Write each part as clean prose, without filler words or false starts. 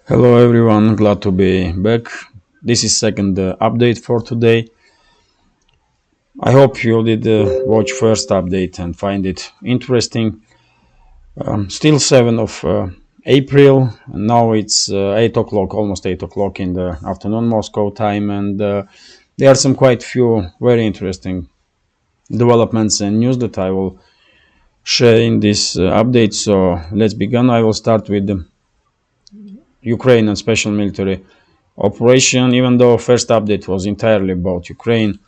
Hello everyone, glad to be back. This is second update for today. I hope you did watch first update and find it interesting. Still 7th of April, and now it's 8 o'clock, almost 8 o'clock in the afternoon Moscow time, and there are some quite few very interesting developments and news that I will share in this update. So let's begin. I will start with the Ukraine and special military operation. Even though first update was entirely about Ukraine,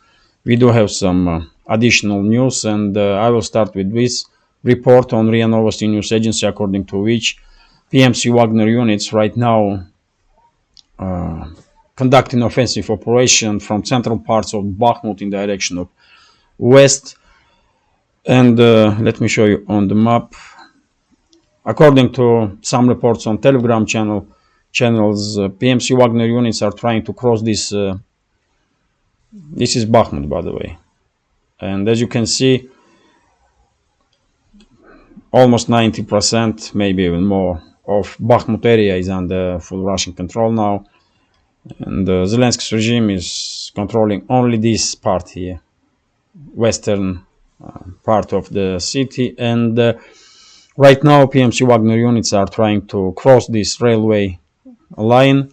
we do have some additional news, and I will start with this report on RIA Novosti News Agency, according to which PMC Wagner units right now conducting offensive operation from central parts of Bakhmut in direction of west. And let me show you on the map. According to some reports on Telegram channels, PMC Wagner units are trying to cross this. This is Bakhmut, by the way. And as you can see, almost 90%, maybe even more, of Bakhmut area is under full Russian control now. And Zelensky's regime is controlling only this part here, western part of the city. And right now, PMC Wagner units are trying to cross this railway line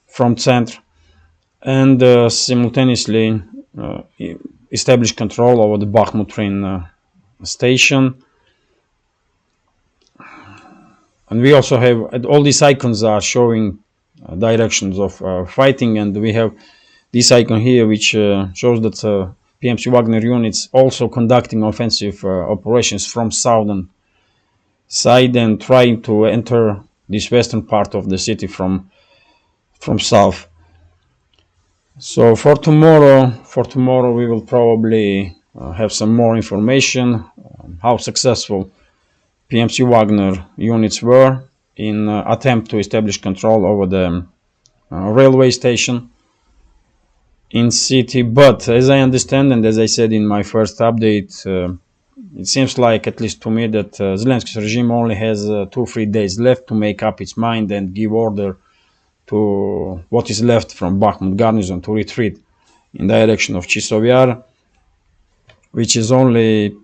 from center and simultaneously establish control over the Bakhmut train station. And we also have all these icons are showing directions of fighting, and we have this icon here which shows that PMC Wagner units also conducting offensive operations from southern side and trying to enter this western part of the city from south. So for tomorrow we will probably have some more information how successful PMC Wagner units were in attempt to establish control over the railway station in city. But as I understand, and as I said in my first update, it seems like, at least to me, that Zelensky's regime only has 2-3 days left to make up its mind and give order to what is left from Bakhmut garrison to retreat in direction of Chisov Yar, which is only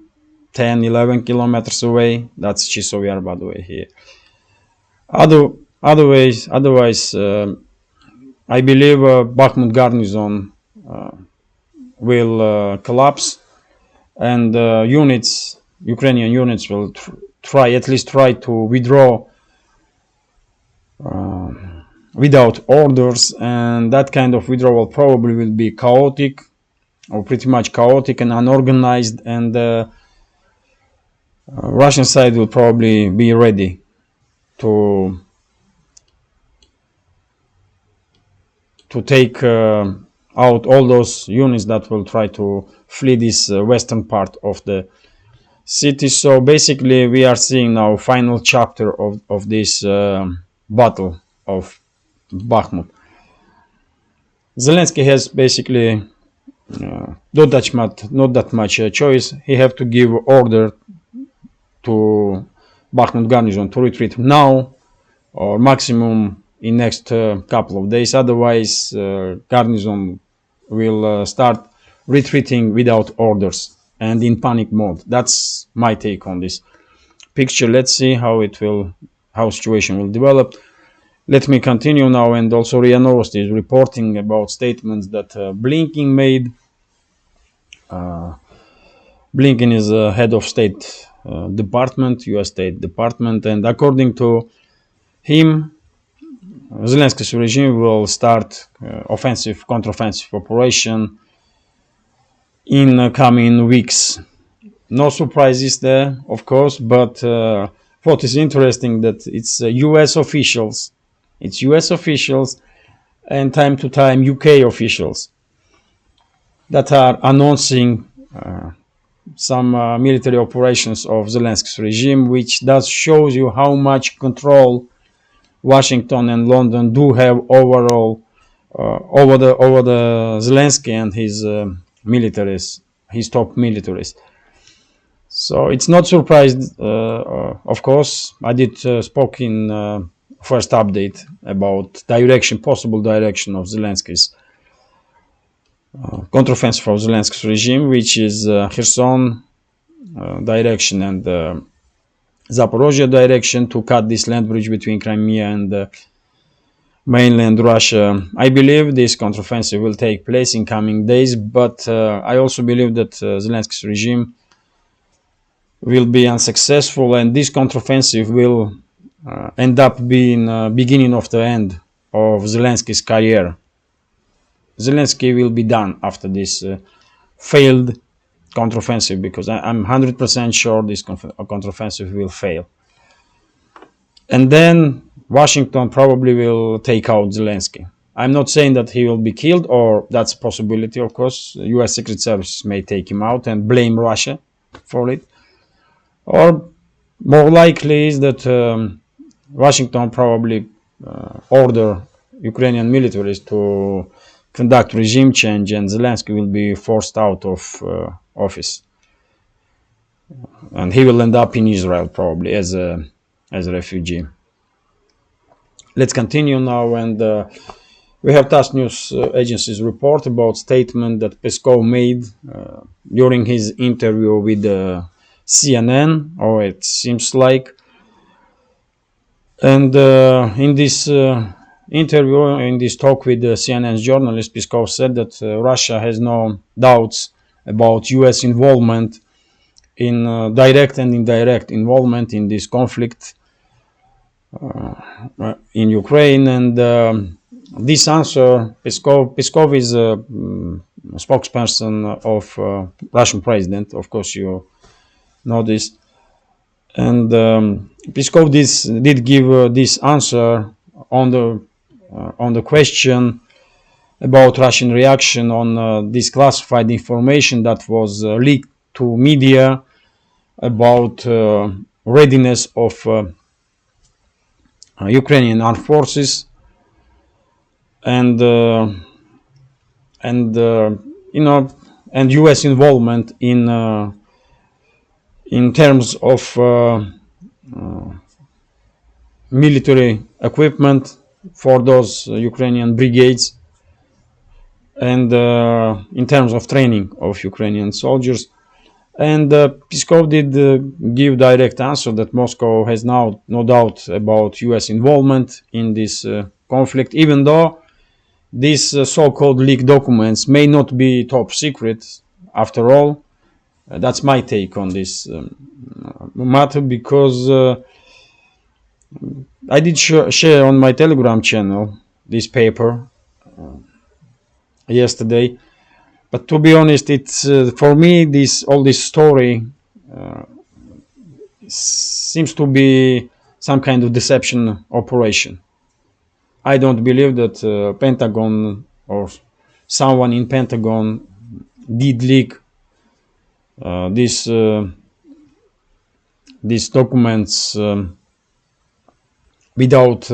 10-11 kilometers away. That's Chisov Yar, by the way, here. Otherwise, I believe Bakhmut garnison will collapse, and Ukrainian units will at least try to withdraw without orders, and that kind of withdrawal probably will be chaotic, or pretty much chaotic and unorganized, and Russian side will probably be ready to take out all those units that will try to flee this western part of the city. So basically we are seeing now final chapter of this battle of Bakhmut. Zelensky has basically not that much choice. He have to give order to Bakhmut garnison to retreat now, or maximum in next couple of days. Otherwise, garnison will start retreating without orders and in panic mode. That's my take on this picture. Let's see how situation will develop. Let me continue now, and also RIA Novosti is reporting about statements that Blinken made. Blinken is head of State Department, U.S. State Department, and according to him, Zelensky's regime will start counteroffensive operation in coming weeks. No surprises there, of course, but what is interesting that it's U.S. officials. It's U.S. officials and time to time UK officials that are announcing some military operations of Zelensky's regime, which does shows you how much control Washington and London do have overall over the Zelensky and his militaries, his top militaries. So it's not surprised, of course. I did spoke in first update about possible direction of Zelensky's counteroffensive of Zelensky's regime, which is Kherson direction and Zaporozhye direction to cut this land bridge between Crimea and mainland Russia. I believe this counteroffensive will take place in coming days, but I also believe that Zelensky's regime will be unsuccessful, and this counteroffensive will end up being beginning of the end of Zelensky's career. Zelensky will be done after this failed counteroffensive, because I'm 100% sure this counteroffensive will fail. And then Washington probably will take out Zelensky. I'm not saying that he will be killed, or that's a possibility, of course. US Secret Service may take him out and blame Russia for it. Or more likely is that Washington probably order Ukrainian militaries to conduct regime change, and Zelensky will be forced out of office. And he will end up in Israel probably as a refugee. Let's continue now, and we have TASS news agency's report about statement that Peskov made during his interview with CNN, or it seems like. And in this interview, in this talk with the CNN's journalist, Peskov said that Russia has no doubts about US involvement in direct and indirect involvement in this conflict in Ukraine. And this answer, Peskov is a spokesperson of Russian president. Of course, you know this. And Peskov did give this answer on the question about Russian reaction on this classified information that was leaked to media about readiness of Ukrainian armed forces and US involvement in terms of military equipment for those Ukrainian brigades, and in terms of training of Ukrainian soldiers. And Peskov did give direct answer that Moscow has now no doubt about US involvement in this conflict, even though these so-called leaked documents may not be top secret after all. That's my take on this matter, because I did share on my Telegram channel this paper yesterday. But to be honest, it's for me all this story seems to be some kind of deception operation. I don't believe that Pentagon or someone in Pentagon did leak these documents without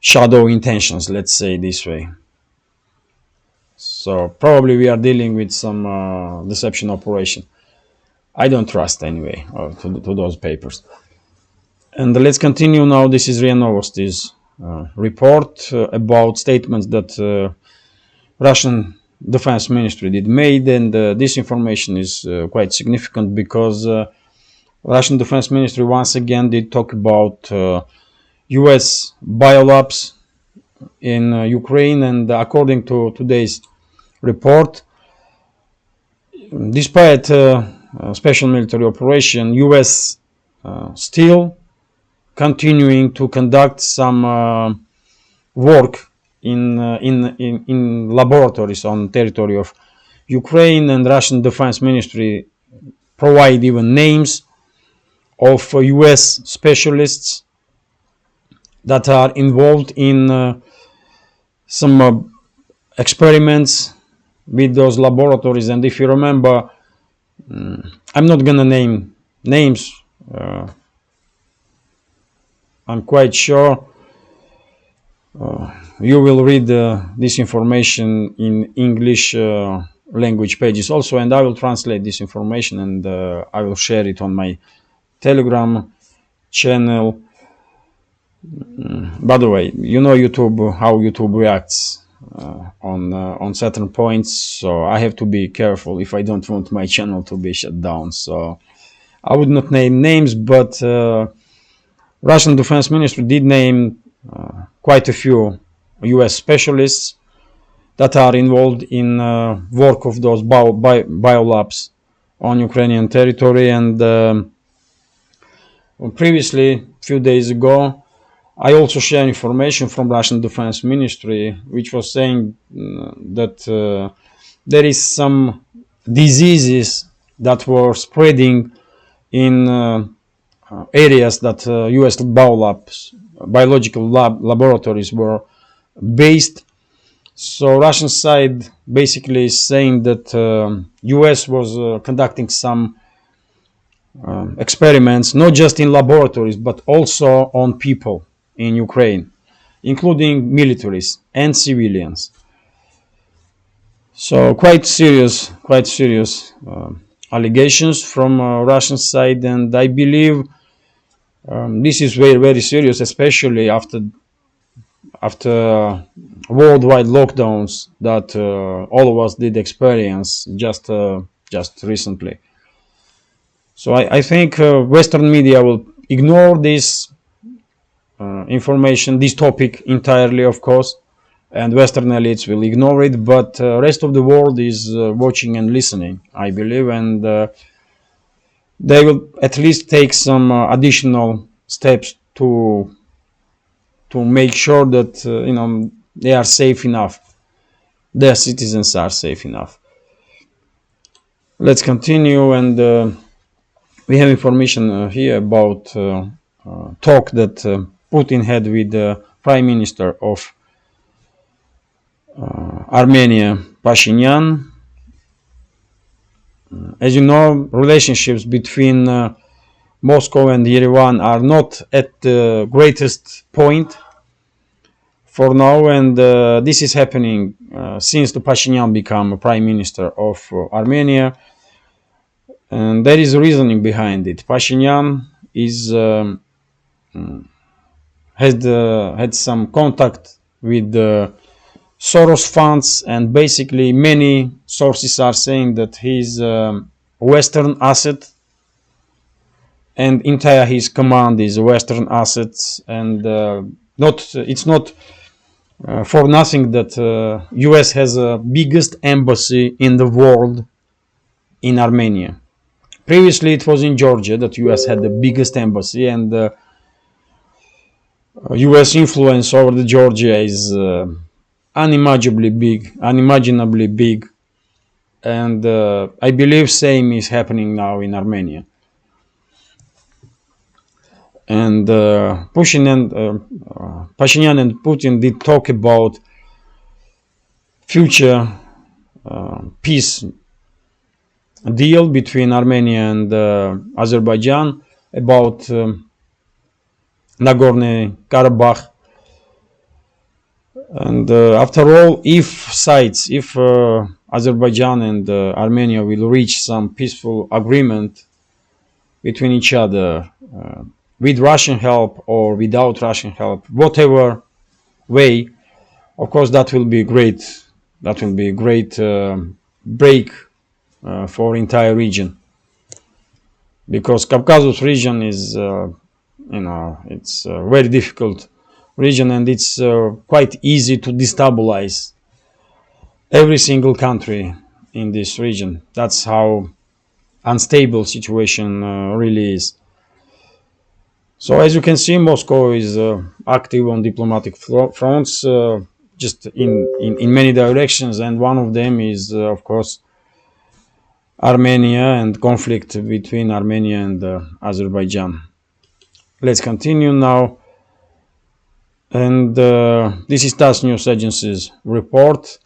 shadow intentions, let's say this way. So probably we are dealing with some deception operation. I don't trust anyway to those papers. And let's continue now. This is RIA Novosti's report about statements that Russian Defense Ministry did made, and this information is quite significant because Russian Defense Ministry once again did talk about US biolabs in Ukraine, and according to today's report, despite special military operation, US still continuing to conduct some work in laboratories on territory of Ukraine, and Russian Defense Ministry provide even names of US specialists that are involved in some experiments with those laboratories. And if you remember, I'm not gonna name names, I'm quite sure you will read this information in English language pages also, and I will translate this information and I will share it on my Telegram channel. By the way, you know YouTube, how YouTube reacts on certain points, so I have to be careful if I don't want my channel to be shut down. So I would not name names, but Russian Defense Ministry did name quite a few US specialists that are involved in work of those biolabs on Ukrainian territory. And previously, a few days ago, I also shared information from Russian Defense Ministry, which was saying that there is some diseases that were spreading in areas that US biological laboratories were based. So Russian side basically is saying that US was conducting some experiments, not just in laboratories, but also on people in Ukraine, including militaries and civilians. So quite serious allegations from Russian side, and I believe this is very, very serious, especially after worldwide lockdowns that all of us did experience just recently. So I think Western media will ignore this information, this topic entirely, of course, and Western elites will ignore it, but rest of the world is watching and listening, I believe, and they will at least take some additional steps to make sure that they are safe enough, their citizens are safe enough. Let's continue, and we have information here about talk that Putin had with the Prime Minister of Armenia, Pashinyan. As you know, relationships between Moscow and Yerevan are not at the greatest point for now, and this is happening since the Pashinyan became Prime Minister of Armenia, and there is reasoning behind it. Pashinyan is had some contact with the Soros funds, and basically many sources are saying that he's Western asset, and entire his command is Western assets, and it's not for nothing that US has the biggest embassy in the world in Armenia. Previously it was in Georgia that US had the biggest embassy, and US influence over the Georgia is unimaginably big, and I believe same is happening now in Armenia. And Pashinyan and Putin did talk about future peace deal between Armenia and Azerbaijan about Nagorno-Karabakh. And after all, if Azerbaijan and Armenia will reach some peaceful agreement between each other, with Russian help or without Russian help, whatever way, of course that will be great. That will be a great break for entire region, because Caucasus region is it's a very difficult region, and it's quite easy to destabilize every single country in this region. That's how unstable situation really is. So as you can see, Moscow is active on diplomatic fronts, just in many directions, and one of them is of course Armenia and conflict between Armenia and Azerbaijan. Let's continue now, and this is TASS News Agency's report,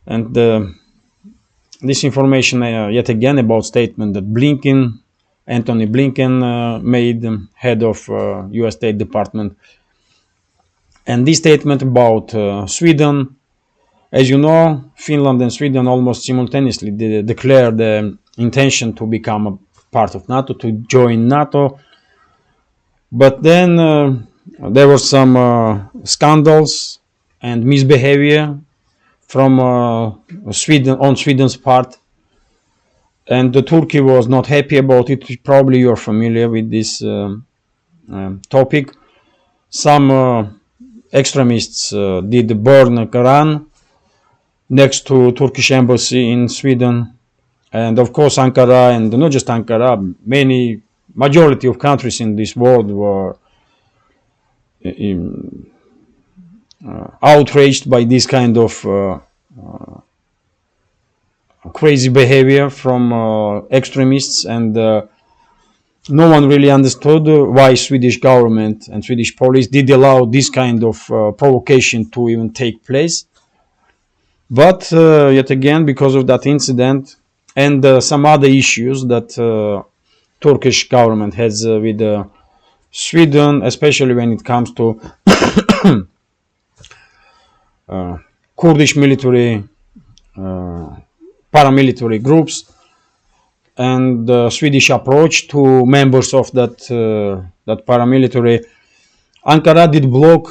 and this information yet again about statement that Anthony Blinken made, head of US State Department, and this statement about Sweden. As you know, Finland and Sweden almost simultaneously declared the intention to become a part of NATO, to join NATO. But then there were some scandals and misbehavior from Sweden's part, and Turkey was not happy about it. Probably you're familiar with this topic. Some extremists did burn a Quran next to Turkish embassy in Sweden, and of course Ankara, and not just Ankara, majority of countries in this world were outraged by this kind of crazy behavior from extremists, and no one really understood why Swedish government and Swedish police did allow this kind of provocation to even take place. But yet again, because of that incident and some other issues that Turkish government has with Sweden, especially when it comes to Kurdish military, paramilitary groups, and the Swedish approach to members of that paramilitary, Ankara did block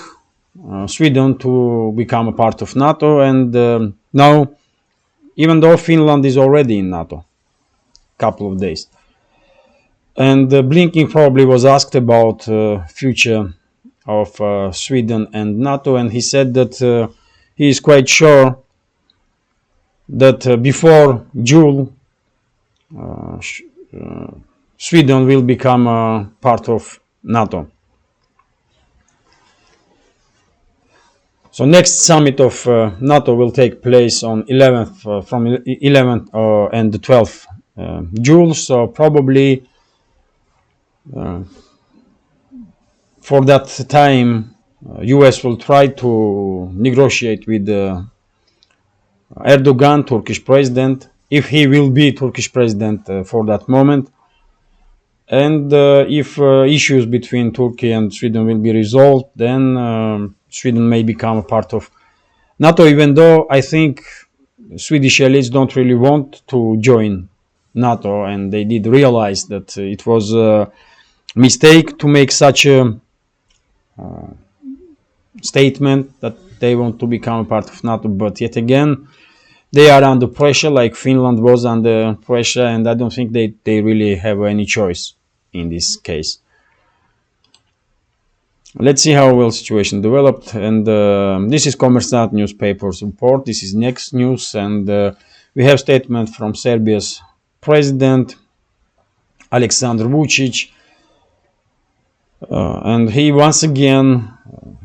Sweden to become a part of NATO, and now, even though Finland is already in NATO, couple of days, and Blinken probably was asked about future of Sweden and NATO, and he said that he is quite sure that before June, Sweden will become a part of NATO. So next summit of NATO will take place on 11th, from 11th and the 12th June. So probably for that time, US will try to negotiate with Erdogan, Turkish president, if he will be Turkish president for that moment. And if issues between Turkey and Sweden will be resolved, then Sweden may become a part of NATO, even though I think Swedish elites don't really want to join NATO, and they did realize that it was a mistake to make such a statement that they want to become a part of NATO. But yet again, they are under pressure, like Finland was under pressure, and I don't think they really have any choice in this case. Let's see how well situation developed. And this is Kommersant newspaper's report. This is next news, and we have statement from Serbia's president Aleksandar Vučić, and he once again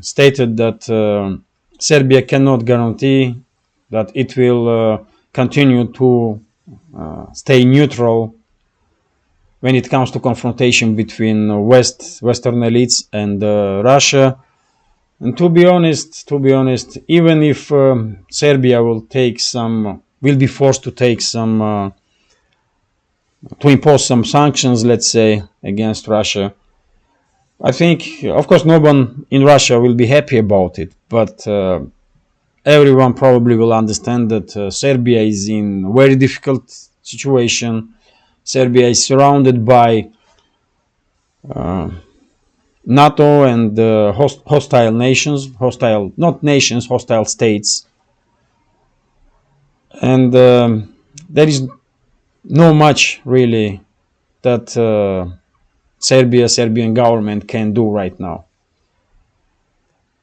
stated that Serbia cannot guarantee that it will continue to stay neutral when it comes to confrontation between Western elites and Russia. And to be honest, even if Serbia will be forced to take some, to impose some sanctions, let's say, against Russia, I think, of course, no one in Russia will be happy about it, but everyone probably will understand that Serbia is in a very difficult situation. Serbia is surrounded by NATO and hostile nations, hostile states. And there is no much really that Serbian government can do right now.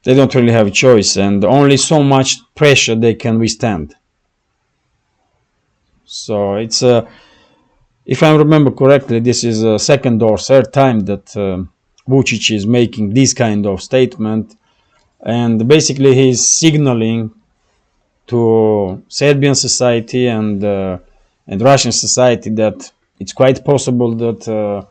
They don't really have a choice, and only so much pressure they can withstand. So it's if I remember correctly, this is a second or third time that Vučić is making this kind of statement, and basically he's signaling to Serbian society and Russian society that it's quite possible that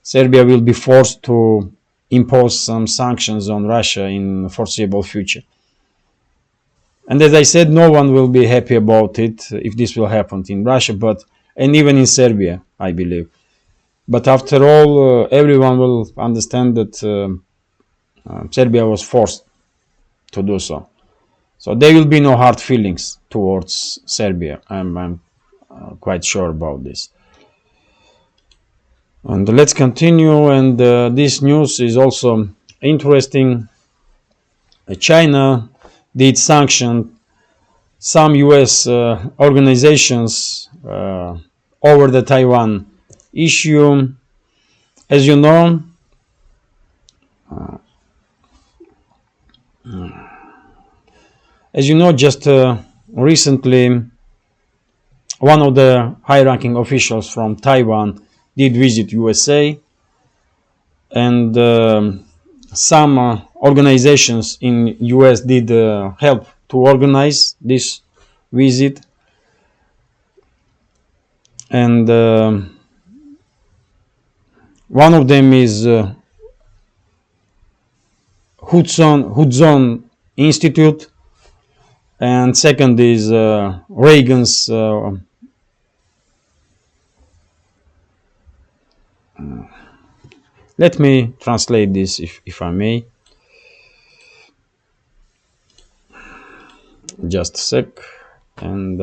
Serbia will be forced to impose some sanctions on Russia in the foreseeable future. And as I said, no one will be happy about it if this will happen in Russia, and even in Serbia, I believe. But after all, everyone will understand that Serbia was forced to do so. So there will be no hard feelings towards Serbia. I'm quite sure about this. And let's continue. And this news is also interesting. China did sanction some U.S. Organizations over the Taiwan issue. As you know, just recently, one of the high-ranking officials from Taiwan did visit USA, and some organizations in US did help to organize this visit, and one of them is Hudson Institute, and second is Reagan's let me translate this if I may. Just a sec. And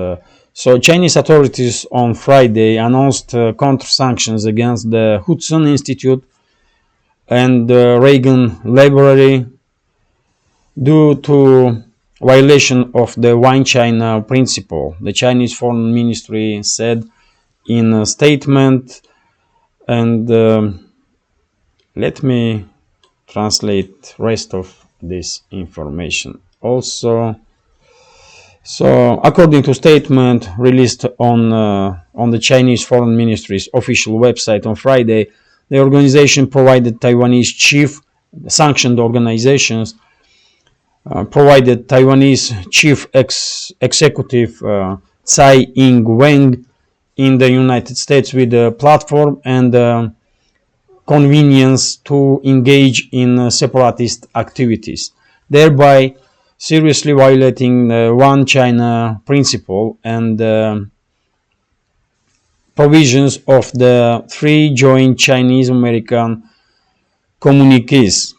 so Chinese authorities on Friday announced counter-sanctions against the Hudson Institute and the Reagan Library due to violation of the One China principle, the Chinese Foreign Ministry said in a statement. And let me translate rest of this information also. So, according to statement released on the Chinese Foreign Ministry's official website on Friday, the organization provided Taiwanese chief sanctioned organizations provided Taiwanese chief executive Tsai Ing-wen in the United States with a platform and convenience to engage in separatist activities, thereby seriously violating the One China principle and provisions of the three joint Chinese-American communiques.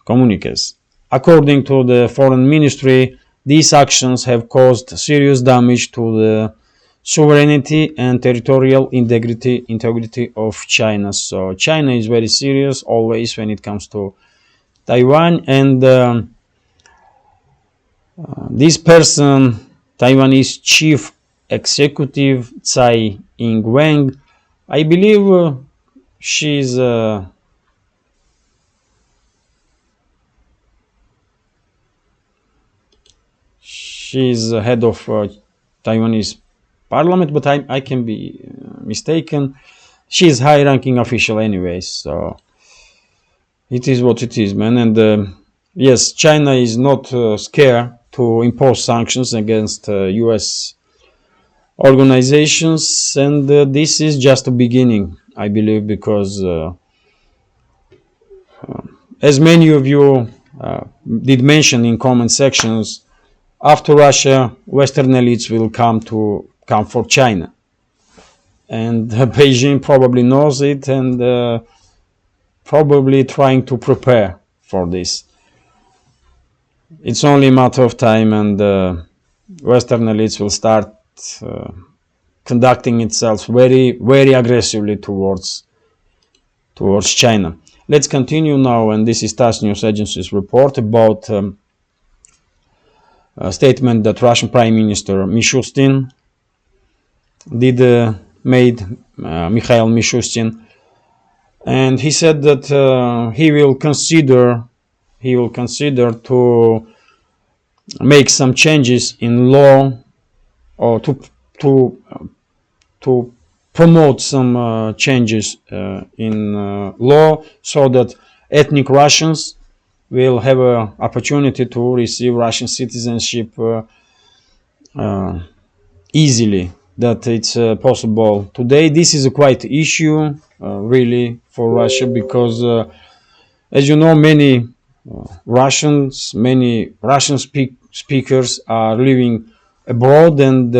According to the Foreign Ministry, these actions have caused serious damage to the sovereignty and territorial integrity of China. So China is very serious always when it comes to Taiwan, and this person, Taiwanese chief executive Tsai Ing-wen, I believe she's the head of Taiwanese parliament, but I can be mistaken. She is high-ranking official anyway, so it is what it is, man. And yes, China is not scared to impose sanctions against U.S. organizations, and this is just a beginning, I believe, because as many of you did mention in comment sections, after Russia, Western elites will come for China, and Beijing probably knows it and probably trying to prepare for this. It's only a matter of time, and Western elites will start conducting itself very, very aggressively towards China. Let's continue now, and this is TASS News Agency's report about a statement that Russian Prime Minister Mishustin made, Mikhail Mishustin, and he said that he will consider to make some changes in law, or to promote some changes in law, so that ethnic Russians will have an opportunity to receive Russian citizenship easily. That it's possible today. This is a quite issue really for Russia, because as you know, many Russian speakers are living abroad, and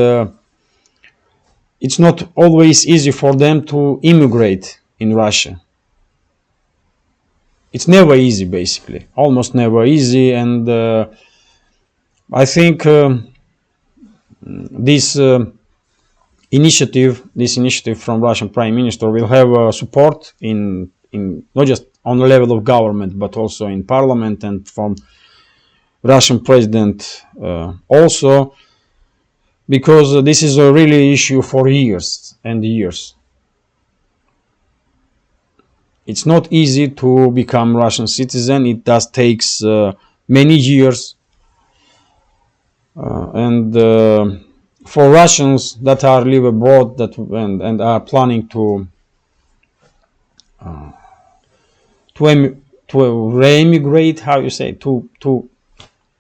it's not always easy for them to immigrate in Russia. It's never easy, basically, almost never easy, and I think this initiative from Russian Prime Minister will have support in not just on the level of government, but also in parliament and from Russian president also, because this is a really issue for years and years. It's not easy to become Russian citizen. It does takes many years, and for Russians that are live abroad and are planning to re-immigrate, how you say, to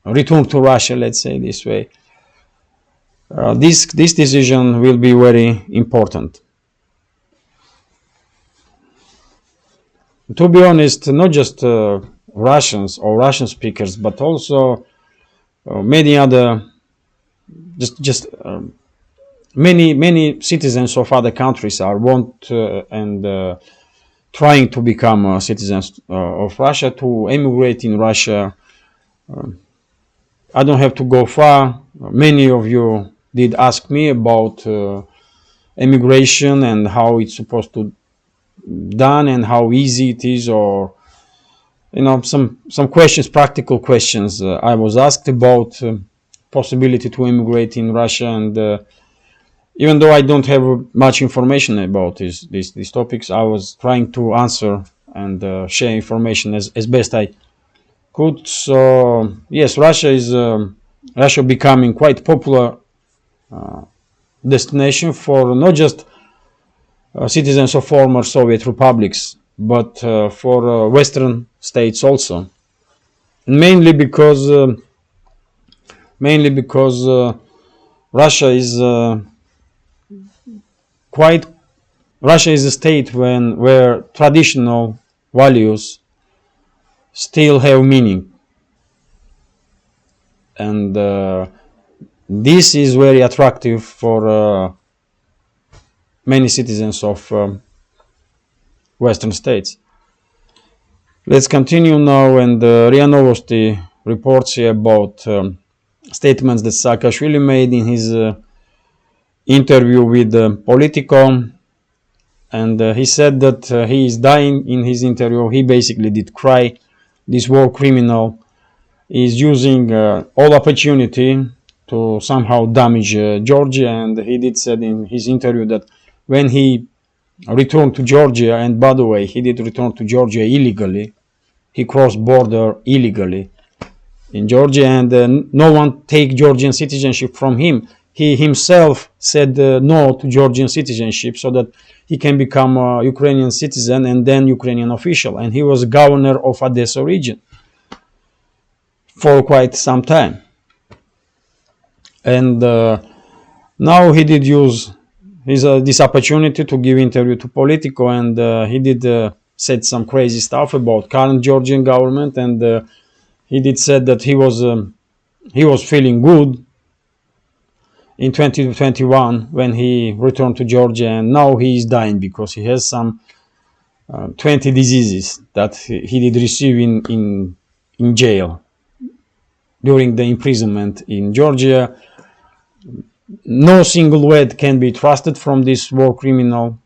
return to Russia, let's say this way. This decision will be very important. To be honest, not just Russians or Russian speakers, but also many other, many citizens of other countries are trying to become citizens of Russia, to emigrate in Russia. I don't have to go far. Many of you did ask me about immigration and how it's supposed to done and how easy it is, or some questions, practical questions. I was asked about possibility to immigrate in Russia, and even though I don't have much information about these topics, I was trying to answer and share information as best I could. So yes, Russia becoming quite popular destination for not just citizens of former Soviet republics, but for Western states also, mainly because Russia is a state where traditional values still have meaning, and this is very attractive for many citizens of Western states. Let's continue now, and RIA Novosti reports here about statements that Saakashvili made in his interview with Politico, and he said that he is dying. In his interview, he basically did cry. This war criminal is using all opportunity to somehow damage Georgia, and he did said in his interview that when he returned to Georgia, and by the way, he did return to Georgia illegally, he crossed border illegally in Georgia, and no one take Georgian citizenship from him. He himself said no to Georgian citizenship so that he can become a Ukrainian citizen and then Ukrainian official, and he was governor of Odesa region for quite some time. And now he did use this opportunity to give interview to Politico, and he did said some crazy stuff about current Georgian government, and he did said that he was feeling good in 2021 when he returned to Georgia, and now he is dying because he has some 20 diseases that he did receive in jail during the imprisonment in Georgia. No single word can be trusted from this war criminal.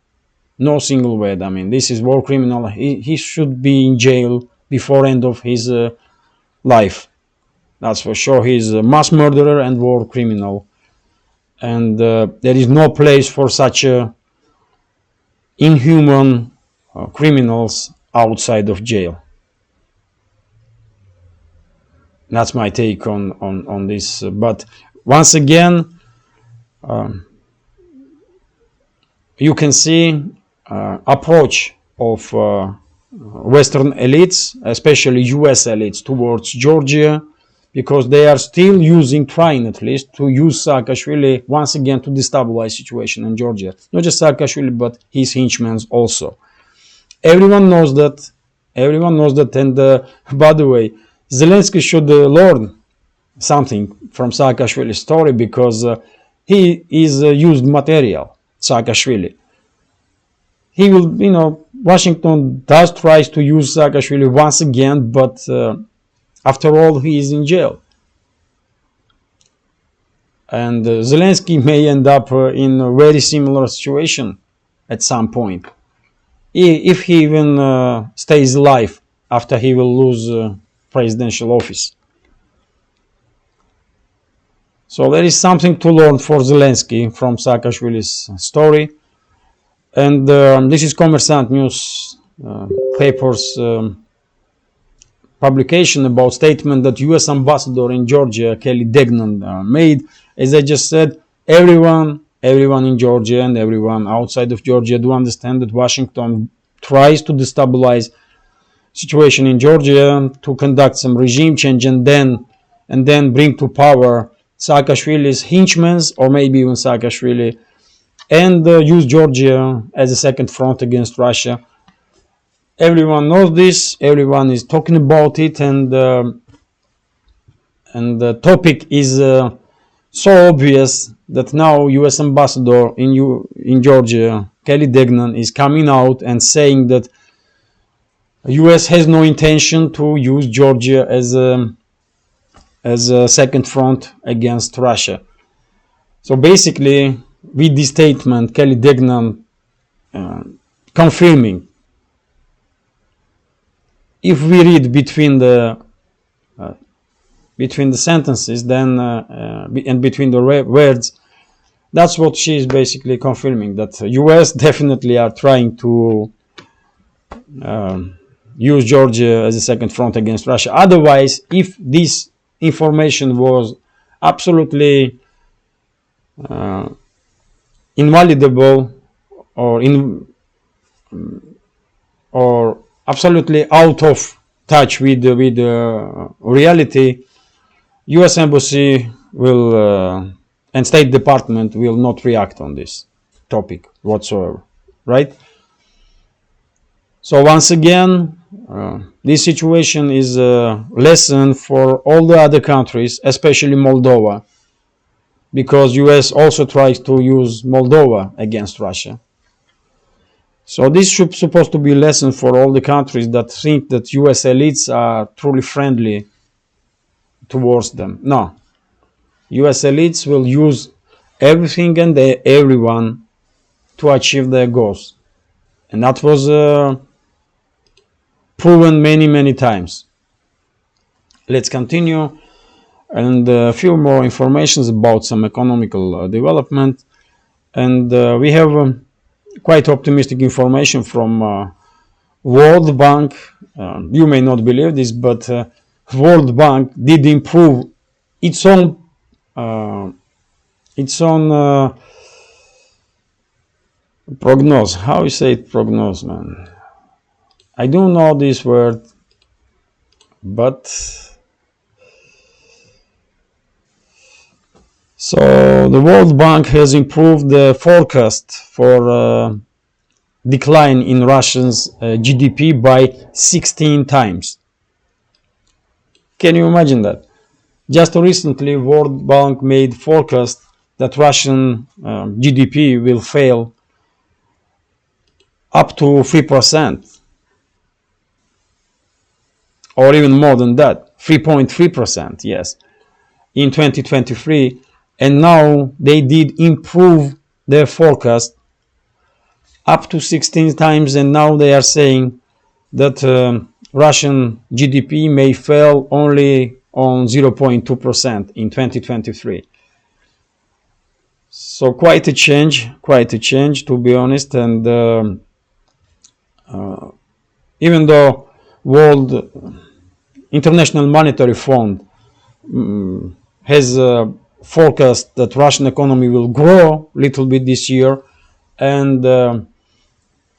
No single word. I mean, this is war criminal. He should be in jail before end of his life. That's for sure. He's a mass murderer and war criminal. And there is no place for such inhuman criminals outside of jail. That's my take on this. But once again, you can see approach of Western elites, especially US elites, towards Georgia, because they are still trying at least to use Saakashvili once again to destabilize situation in Georgia. Not just Saakashvili, but his henchmen also. Everyone knows that, and by the way, Zelensky should learn something from Saakashvili's story, because he is used material, Saakashvili. He will, Washington does tries to use Saakashvili once again, but after all, he is in jail. And Zelensky may end up in a very similar situation at some point. if he even stays alive after he will lose presidential office. So there is something to learn for Zelensky from Saakashvili's story. And this is Kommersant News papers publication about statement that U.S. ambassador in Georgia, Kelly Degnan, made. As I just said, everyone in Georgia and everyone outside of Georgia do understand that Washington tries to destabilize situation in Georgia to conduct some regime change and then bring to power Saakashvili's henchmen, or maybe even Saakashvili, and use Georgia as a second front against Russia. Everyone knows this. Everyone is talking about it, and the topic is so obvious that now U.S. ambassador in Georgia, Kelly Degnan, is coming out and saying that U.S. has no intention to use Georgia as a second front against Russia. So basically, with this statement, Kelly Degnan confirming. If we read between the sentences, then and between the words, that's what she is basically confirming, that U.S. definitely are trying to use Georgia as a second front against Russia. Otherwise, if this information was absolutely invalidable or absolutely out of touch with reality, U.S. Embassy will and State Department will not react on this topic whatsoever, right? So once again, this situation is a lesson for all the other countries, especially Moldova, because U.S. also tries to use Moldova against Russia. So this should supposed to be a lesson for all the countries that think that U.S. elites are truly friendly towards them. No. U.S. elites will use everything and everyone to achieve their goals. And that was proven many, many times. Let's continue. And a few more informations about some economical development. And we have quite optimistic information from World Bank. You may not believe this, but World Bank did improve its own prognose. How you say it, prognose, man? I don't know this word, but so the World Bank has improved the forecast for decline in Russia's GDP by 16 times. Can you imagine that? Just recently, World Bank made forecast that Russian GDP will fail up to 3%, or even more than that, 3.3%, yes, in 2023. And now they did improve their forecast up to 16 times, and now they are saying that Russian GDP may fail only on 0.2% in 2023. So quite a change, to be honest. And even though World International Monetary Fund has forecast that Russian economy will grow a little bit this year, and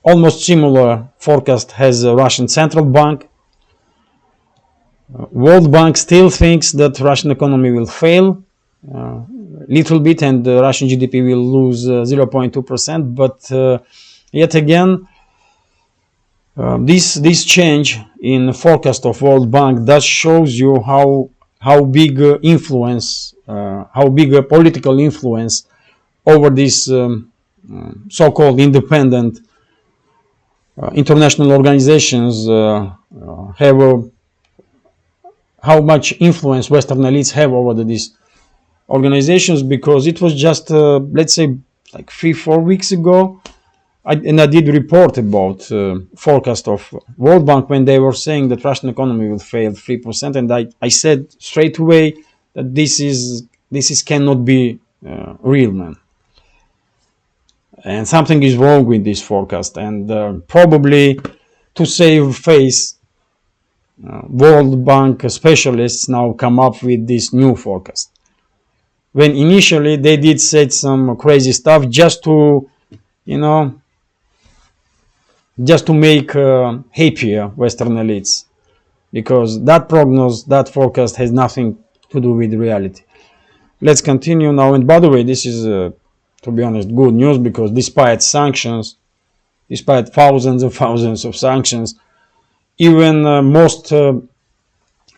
almost similar forecast has Russian Central Bank, World Bank still thinks that Russian economy will fail little bit, and the Russian GDP will lose 0.2%. But yet again, this change in forecast of World Bank that shows you how big influence, how big a political influence over this so-called independent international organizations have. How much influence Western elites have over these organizations, because it was just let's say like 3-4 weeks ago I did report about forecast of World Bank when they were saying that Russian economy will fail 3%, and I said straight away that this cannot be real, man. And something is wrong with this forecast, and probably to save face, World Bank specialists now come up with this new forecast. When initially they did say some crazy stuff just to, just to make happier Western elites, because that prognosis, that forecast has nothing to do with reality. Let's continue now. And by the way, this is, to be honest, good news, because despite sanctions, despite thousands and thousands of sanctions, even most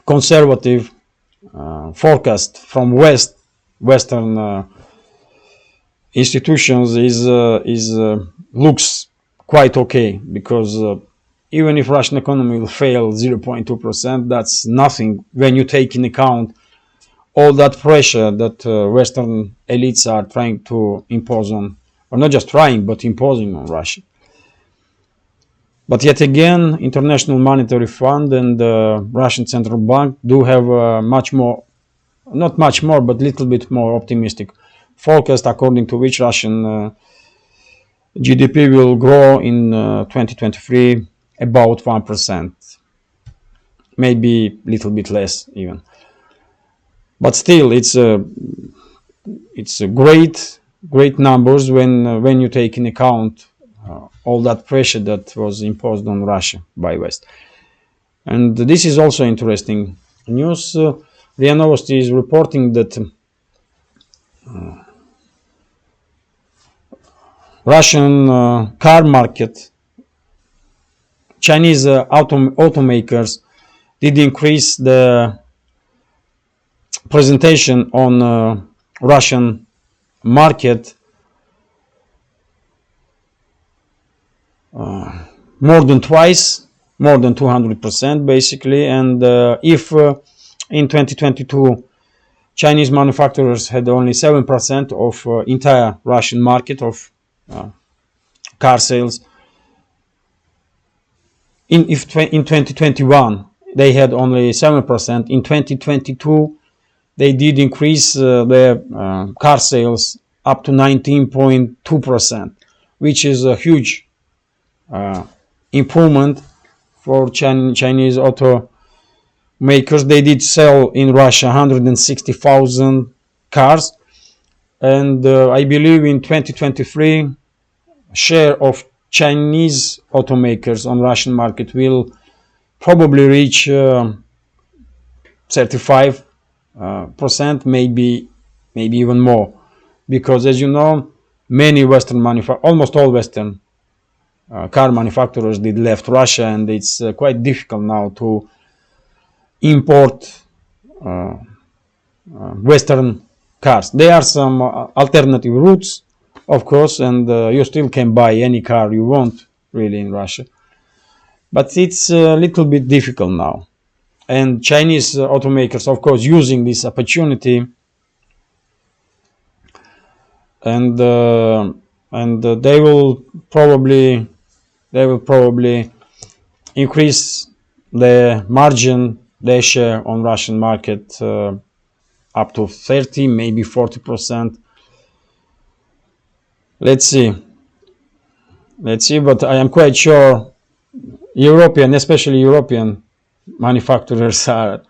conservative forecast from Western institutions looks quite okay, because even if Russian economy will fail 0.2%, that's nothing when you take in account all that pressure that Western elites are trying to impose on, or not just trying, but imposing on Russia. But yet again, International Monetary Fund and the Russian Central Bank do have much more, not much more, but little bit more optimistic forecast, according to which Russian GDP will grow in 2023 about 1%, maybe a little bit less even. But still, it's a great numbers when you take in account all that pressure that was imposed on Russia by West. And this is also interesting news. RIA Novosti is reporting that Russian car market, Chinese automakers did increase the presentation on Russian market more than twice, more than 200% basically. And if in 2022 Chinese manufacturers had only 7% of entire Russian market of car sales, in 2021 they had only 7%. In 2022 they did increase their car sales up to 19.2%, which is a huge improvement for Chinese automakers. They did sell in Russia 160,000 cars, and I believe in 2023 share of Chinese automakers on Russian market will probably reach 35%, maybe even more, because as you know, many Western almost all Western car manufacturers did left Russia, and it's quite difficult now to import Western cars. There are some alternative routes, of course, and you still can buy any car you want really in Russia, but it's a little bit difficult now. And Chinese automakers, of course, using this opportunity, and they will probably increase the margin, their share on Russian market up to 30, maybe 40%. Let's see, but I am quite sure especially European manufacturers are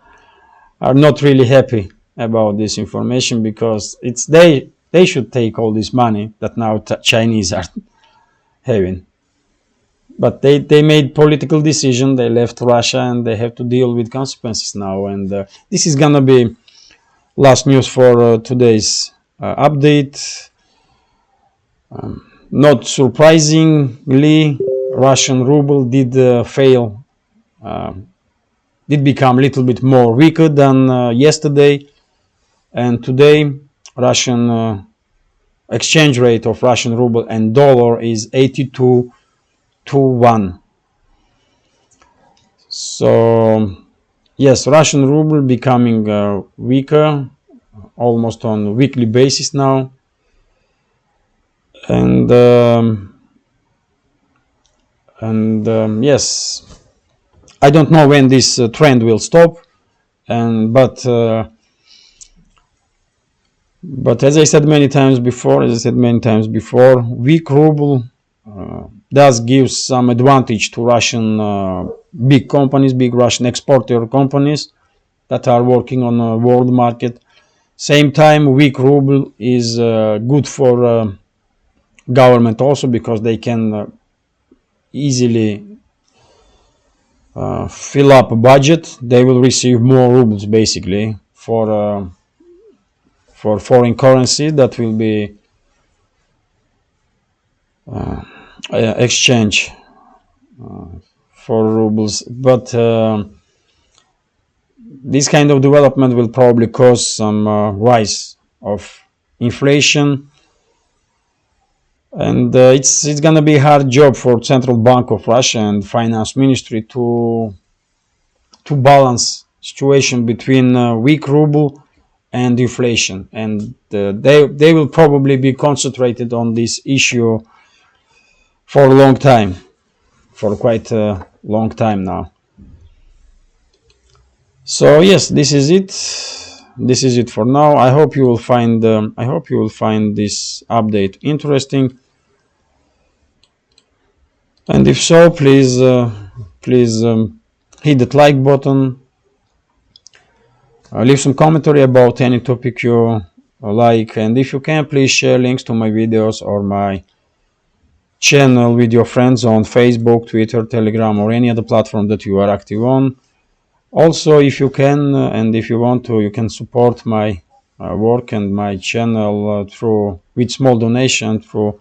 not really happy about this information, because it's they should take all this money that now Chinese are having. But they made political decision, they left Russia, and they have to deal with consequences now. And this is gonna be last news for today's update. Not surprisingly, Russian ruble did become a little bit more weaker than yesterday. And today, Russian exchange rate of Russian ruble and dollar is 82 to 1. So yes, Russian ruble becoming weaker almost on a weekly basis now. And And yes, I don't know when this trend will stop, and but as I said many times before, weak ruble does give some advantage to Russian big companies, big Russian exporter companies that are working on a world market. Same time, weak ruble is good for government also, because they can easily fill up a budget. They will receive more rubles basically for foreign currency that will be exchange for rubles. But this kind of development will probably cause some rise of inflation, and it's gonna be a hard job for Central Bank of Russia and Finance Ministry to balance situation between weak ruble and inflation, and they will probably be concentrated on this issue for a long time, for quite a long time now. So yes, this is it. This is it for now. I hope you will find this update interesting, and if so, please hit that like button. Leave some commentary about any topic you like, and if you can, please share links to my videos or my channel with your friends on Facebook, Twitter, Telegram, or any other platform that you are active on. Also, if you can and if you want to, you can support my work and my channel with small donation through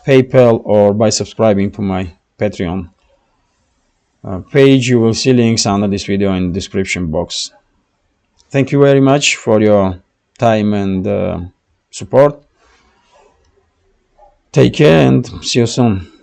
PayPal or by subscribing to my Patreon page. You will see links under this video in the description box. Thank you very much for your time and support. Take care and see you soon.